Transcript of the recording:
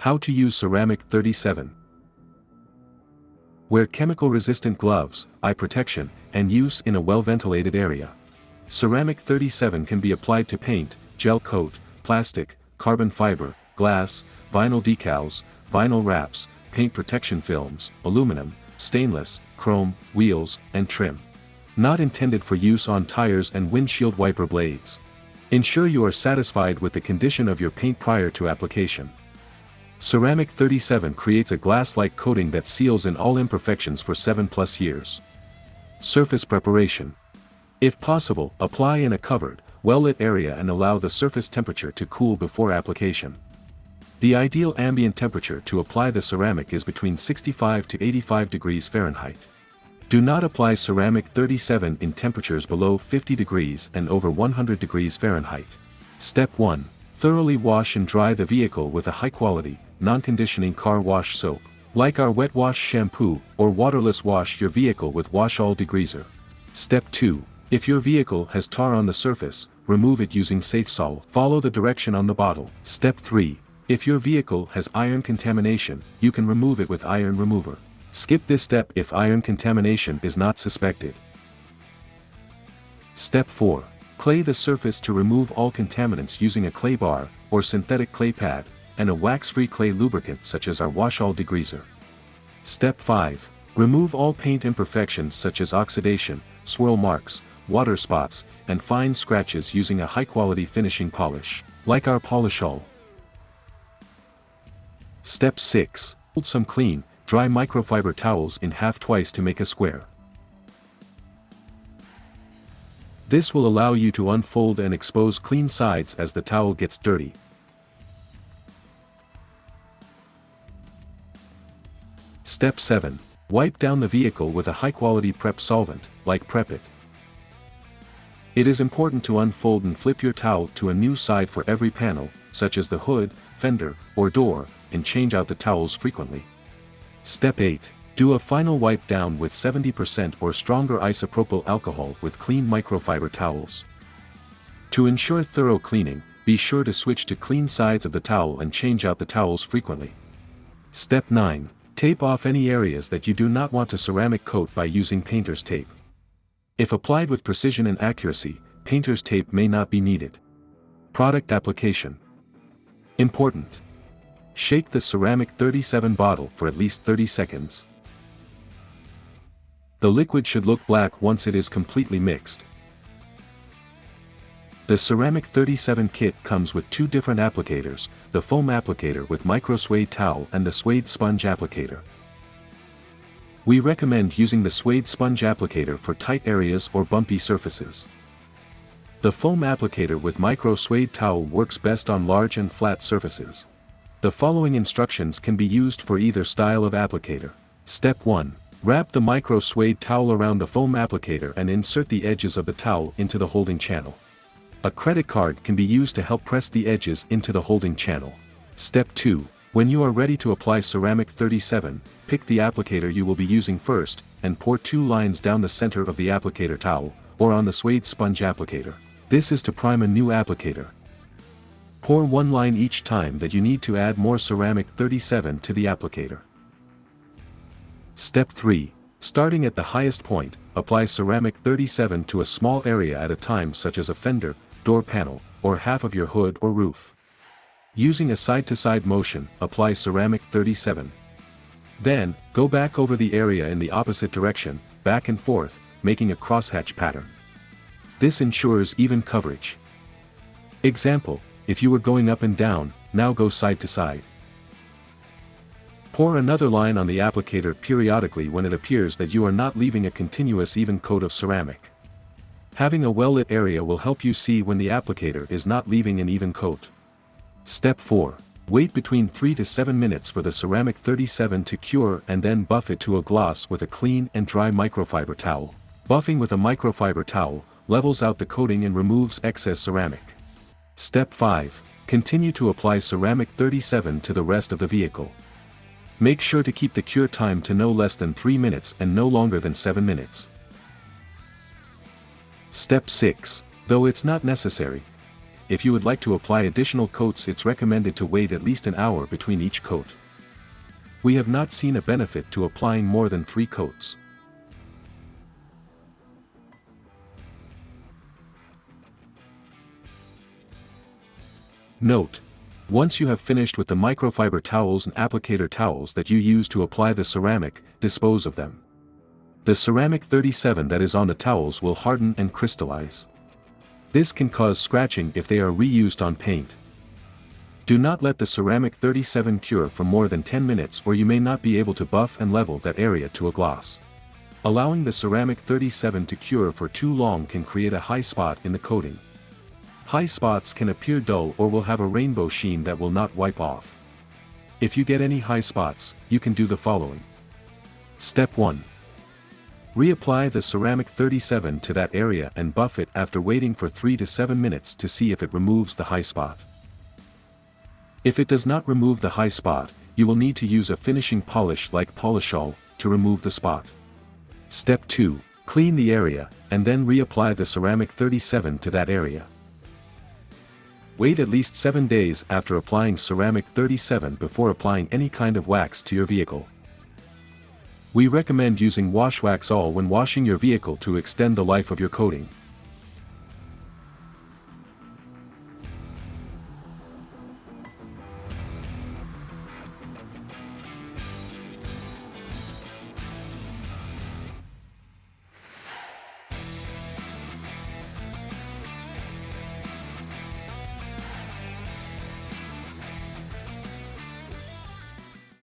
How to use ceramic 37. Wear chemical-resistant gloves, eye protection, and use in a well-ventilated area. Ceramic 37 can be applied to paint, gel coat, plastic, carbon fiber, glass, vinyl decals, vinyl wraps, paint protection films, aluminum, stainless, chrome, wheels, and trim. Not intended for use on tires and windshield wiper blades. Ensure you are satisfied with the condition of your paint prior to application. Ceramic 37 creates a glass-like coating that seals in all imperfections for 7+ years. Surface preparation. If possible, apply in a covered, well-lit area and allow the surface temperature to cool before application. The ideal ambient temperature to apply the ceramic is between 65 to 85 degrees Fahrenheit. Do not apply ceramic 37 in temperatures below 50 degrees and over 100 degrees Fahrenheit. Step 1. Thoroughly wash and dry the vehicle with a high-quality, non-conditioning car wash soap. Like our wet wash shampoo or waterless wash your vehicle with wash-all degreaser. Step 2. If your vehicle has tar on the surface, remove it using safe sol. Follow the direction on the bottle. Step 3. If your vehicle has iron contamination, you can remove it with iron remover. Skip this step if iron contamination is not suspected. Step 4. Clay the surface to remove all contaminants using a clay bar, or synthetic clay pad, and a wax-free clay lubricant such as our wash-all degreaser. Step 5. Remove all paint imperfections such as oxidation, swirl marks, water spots, and fine scratches using a high-quality finishing polish, like our Polishol. Step 6. Fold some clean, dry microfiber towels in half twice to make a square. This will allow you to unfold and expose clean sides as the towel gets dirty. Step 7. Wipe down the vehicle with a high-quality prep solvent, like Prep It. It is important to unfold and flip your towel to a new side for every panel, such as the hood, fender, or door, and change out the towels frequently. Step 8. Do a final wipe down with 70% or stronger isopropyl alcohol with clean microfiber towels. To ensure thorough cleaning, be sure to switch to clean sides of the towel and change out the towels frequently. Step 9. Tape off any areas that you do not want to ceramic coat by using painter's tape. If applied with precision and accuracy, painter's tape may not be needed. Product application. Important. Shake the ceramic 37 bottle for at least 30 seconds. The liquid should look black once it is completely mixed. The ceramic 37 kit comes with two different applicators, the foam applicator with micro suede towel and the suede sponge applicator. We recommend using the suede sponge applicator for tight areas or bumpy surfaces. The foam applicator with micro suede towel works best on large and flat surfaces. The following instructions can be used for either style of applicator. Step 1. Wrap the micro suede towel around the foam applicator and insert the edges of the towel into the holding channel. A credit card can be used to help press the edges into the holding channel. Step 2. When you are ready to apply ceramic 37, pick the applicator you will be using first, and pour 2 lines down the center of the applicator towel, or on the suede sponge applicator. This is to prime a new applicator. Pour 1 line each time that you need to add more ceramic 37 to the applicator. Step 3. Starting at the highest point, apply ceramic 37 to a small area at a time such as a fender, door panel, or half of your hood or roof. Using a side-to-side motion, apply ceramic 37. Then, go back over the area in the opposite direction, back and forth, making a crosshatch pattern. This ensures even coverage. Example, if you were going up and down, now go side to side. Pour another line on the applicator periodically when it appears that you are not leaving a continuous even coat of ceramic. Having a well-lit area will help you see when the applicator is not leaving an even coat. Step 4. Wait between 3 to 7 minutes for the ceramic 37 to cure and then buff it to a gloss with a clean and dry microfiber towel. Buffing with a microfiber towel levels out the coating and removes excess ceramic. Step 5. Continue to apply ceramic 37 to the rest of the vehicle. Make sure to keep the cure time to no less than 3 minutes and no longer than 7 minutes. Step 6. Though it's not necessary, If you would like to apply additional coats, it's recommended to wait at least an hour between each coat. We have not seen a benefit to applying more than 3 coats. Note: once you have finished with the microfiber towels and applicator towels that you use to apply the ceramic, dispose of them. The ceramic 37 that is on the towels will harden and crystallize. This can cause scratching if they are reused on paint. Do not let the ceramic 37 cure for more than 10 minutes, or you may not be able to buff and level that area to a gloss. Allowing the ceramic 37 to cure for too long can create a high spot in the coating. High spots can appear dull or will have a rainbow sheen that will not wipe off. If you get any high spots, you can do the following. Step 1. Reapply the ceramic 37 to that area and buff it after waiting for 3 to 7 minutes to see if it removes the high spot. If it does not remove the high spot, you will need to use a finishing polish like Polishol to remove the spot. Step 2. Clean the area, and then reapply the ceramic 37 to that area. Wait at least 7 days after applying ceramic 37 before applying any kind of wax to your vehicle. We recommend using wash wax all when washing your vehicle to extend the life of your coating.